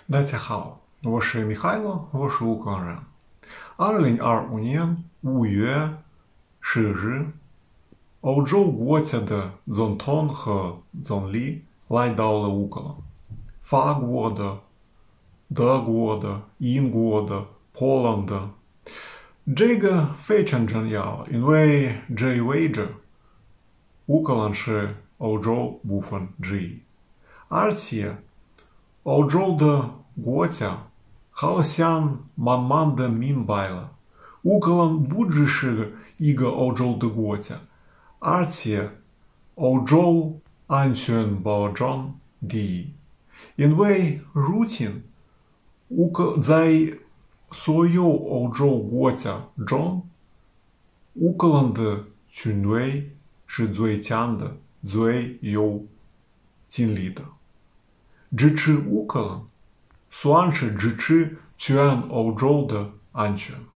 大家好，我是Михайло，我是乌克兰人。2025年5月10日，欧洲国家的总统和总理来到了乌克兰。法国的、德国的、英国的、波兰的，这个非常重要，因为这意味着乌克兰是欧洲部分之一，而且欧洲的国家好像慢慢的明白了，乌克兰不只是一个欧洲的国家，而且欧洲安全保障第一。因为如今在所有欧洲国家中，乌克兰的军队是最强的、最有精力的。支持乌克兰算是支持全欧洲的安全。